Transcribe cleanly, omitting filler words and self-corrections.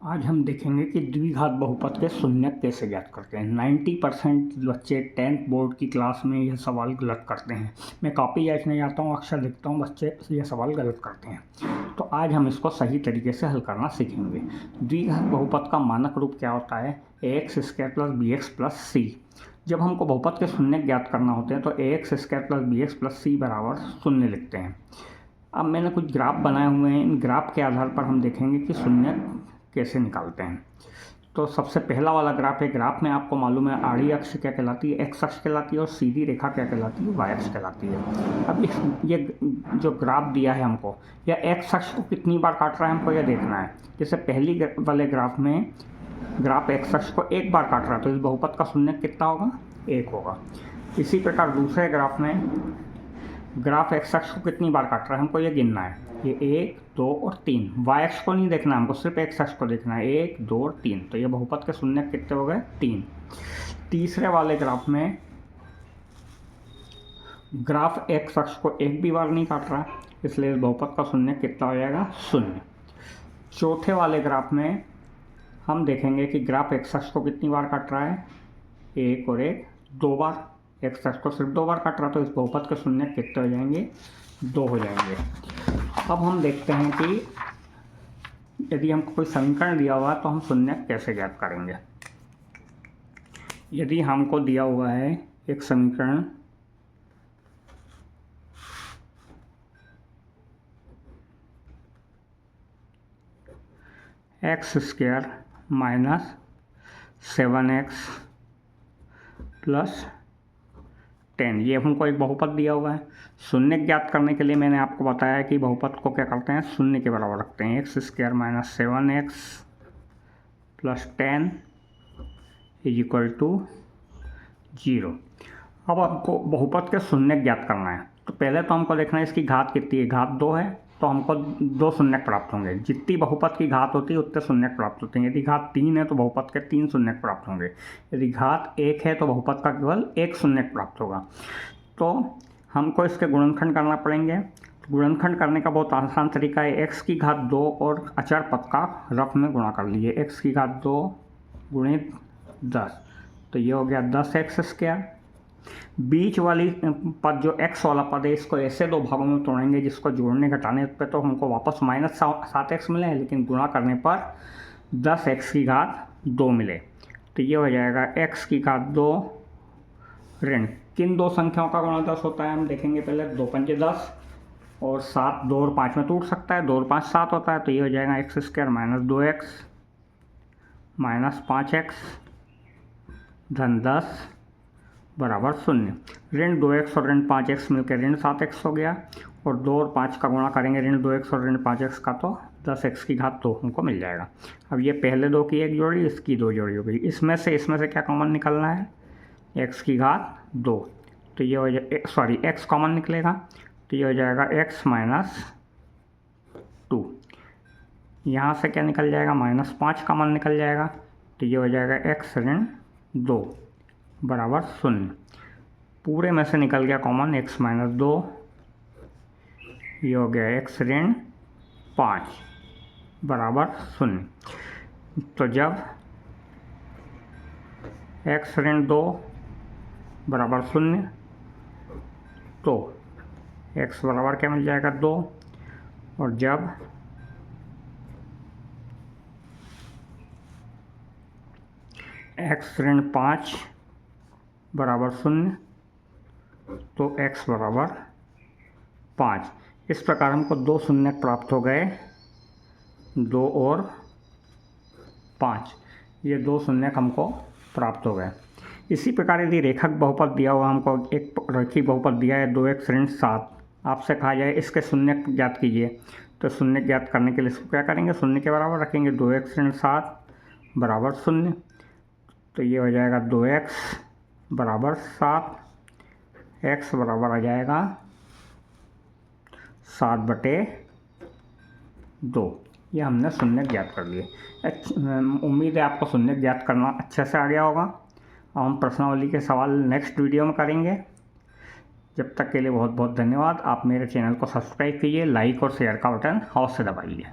आज हम देखेंगे कि द्विघात बहुपद के शून्यक कैसे ज्ञात करते हैं। 90% बच्चे 10th बोर्ड की क्लास में यह सवाल गलत करते हैं। मैं कॉपी जांचने जाता हूँ, अक्सर देखता हूँ बच्चे यह सवाल गलत करते हैं। तो आज हम इसको सही तरीके से हल करना सीखेंगे। द्विघात बहुपद का मानक रूप क्या होता है? ax square plus B X plus C. जब हमको बहुपद के शून्यक ज्ञात करना होते हैं तो ax square plus B X plus C बराबर शून्य लिखते हैं। अब मैंने कुछ ग्राफ बनाए हुए हैं, इन ग्राफ के आधार पर हम देखेंगे कि शून्यक कैसे निकालते हैं। तो सबसे पहला वाला ग्राफ है। ग्राफ में आपको मालूम है आड़ी अक्ष क्या कहलाती है, एक्स अक्ष कहलाती है, और सीधी रेखा क्या कहलाती है, वाई अक्ष कहलाती है। अब ये जो ग्राफ दिया है हमको, यह एक्स अक्ष को कितनी बार काट रहा है हमको यह देखना है। जैसे पहली वाले ग्राफ में ग्राफ एक्स अक्ष को एक बार काट रहा है तो इस बहुपद का शून्यक कितना होगा? 1 होगा। इसी प्रकार दूसरे ग्राफ में ग्राफ एक्स अक्ष को कितनी बार काट रहा है हमको ये गिनना है। ये 1, 2 और 3। वाई अक्ष को नहीं देखना, हमको सिर्फ एक्स अक्ष को देखना है। 1, 2 और 3। तो ये बहुपद के शून्यक कितने हो गए? 3। तीसरे वाले ग्राफ में ग्राफ एक्स अक्ष को एक भी बार नहीं काट रहा, इसलिए इस बहुपद का शून्यक कितना हो जाएगा? 0। चौथे वाले ग्राफ में हम देखेंगे कि ग्राफ एक्स अक्ष को कितनी बार काट रहा है? 1 और 1, 2 बार। एक्स अक्ष को सिर्फ 2 बार काट रहा, तो इस बहुपद के शून्यक कितने हो जाएंगे? 2 हो जाएंगे। अब हम देखते हैं कि यदि हमको कोई समीकरण दिया हुआ है तो हम शून्यक कैसे ज्ञात करेंगे। यदि हमको दिया हुआ है एक समीकरण x square minus 7x plus 10, ये हमको एक बहुपद दिया हुआ है। शून्य ज्ञात करने के लिए मैंने आपको बताया कि बहुपद को क्या करते हैं? शून्य के बराबर रखते हैं। X square minus 7x plus 10 is equal to 0। अब हमको बहुपद के शून्य ज्ञात करना है तो पहले तो हमको देखना है इसकी घात कितनी है। घात 2 है तो हमको 2 शून्यक प्राप्त होंगे। जितनी बहुपद की घात होती है उतने शून्यक प्राप्त होते हैं। यदि घात 3 है तो बहुपद के 3 शून्यक प्राप्त होंगे। यदि घात 1 है तो बहुपद का केवल 1 शून्यक प्राप्त होगा। तो हमको इसके गुणनखंड करना पड़ेंगे। गुणनखंड करने का बहुत आसान तरीका है। एक्स की घात 2 और अचर पद का रफ में गुणा कर लीजिए। एक्स की घात 2 गुणित 10, तो ये हो गया 10x स्क्वायर। बीच वाली पद जो x वाला पद है इसको ऐसे 2 भागों में तोड़ेंगे जिसको जोड़ने घटाने पे तो हमको वापस -7x मिले, लेकिन गुणा करने पर 10x की घात 2 मिले। तो ये हो जाएगा x की घात 2 ऋण किन 2 संख्याओं का गुणा 10 होता है हम देखेंगे। पहले 2 पंजे 10 और 7 2 और 5 में टूट सकता है। 2 और 5 7 होता है। तो ये हो जाएगा x square minus 2x minus 5x धन 10 बराबर 0। ऋण 2x और ऋण 5x मिलकर ऋण 7x हो गया, और 2 और 5 का गुणा करेंगे ऋण 2x और ऋण 5x का तो 10x की घात 2 हमको मिल जाएगा। अब ये पहले 2 की एक जोड़ी, इसकी 2 जोड़ी हो गई। इसमें से क्या कॉमन निकलना है? x की घात 2। तो ये हो जाए x कॉमन निकलेगा, तो ये हो जाएगा x माइनस 2। यहाँ से क्या निकल जाएगा? -5 कॉमन निकल जाएगा, तो ये हो जाएगा x ऋण 2 बराबर 0। पूरे में से निकल गया कॉमन x माइनस 2, ये हो गया x ऋण 5 बराबर 0। तो जब x ऋण 2 बराबर 0 तो x बराबर क्या मिल जाएगा? 2। और जब x ऋण 5 बराबर 0 तो x बराबर 5। इस प्रकार हमको 2 शून्यक प्राप्त हो गए, 2 और 5। ये 2 शून्यक हमको प्राप्त हो गए। इसी प्रकार यदि रेखक बहुपद दिया हुआ, हमको एक रैखिक बहुपद दिया है 2x ऋण 7, आपसे कहा जाए इसके शून्यक ज्ञात कीजिए, तो शून्यक ज्ञात करने के लिए इसको क्या करेंगे? शून्य के बराबर रखेंगे। 2x ऋण 7 बराबर 0, तो ये हो जाएगा 2x बराबर 7, x बराबर आ जाएगा 7/2। ये हमने शून्य ज्ञात कर लिए। उम्मीद है आपको शून्य ज्ञात करना अच्छे से आ गया होगा। अब हम प्रश्नावली के सवाल नेक्स्ट वीडियो में करेंगे। जब तक के लिए बहुत बहुत धन्यवाद। आप मेरे चैनल को सब्सक्राइब कीजिए, लाइक और शेयर का बटन अवश्य दबाइए।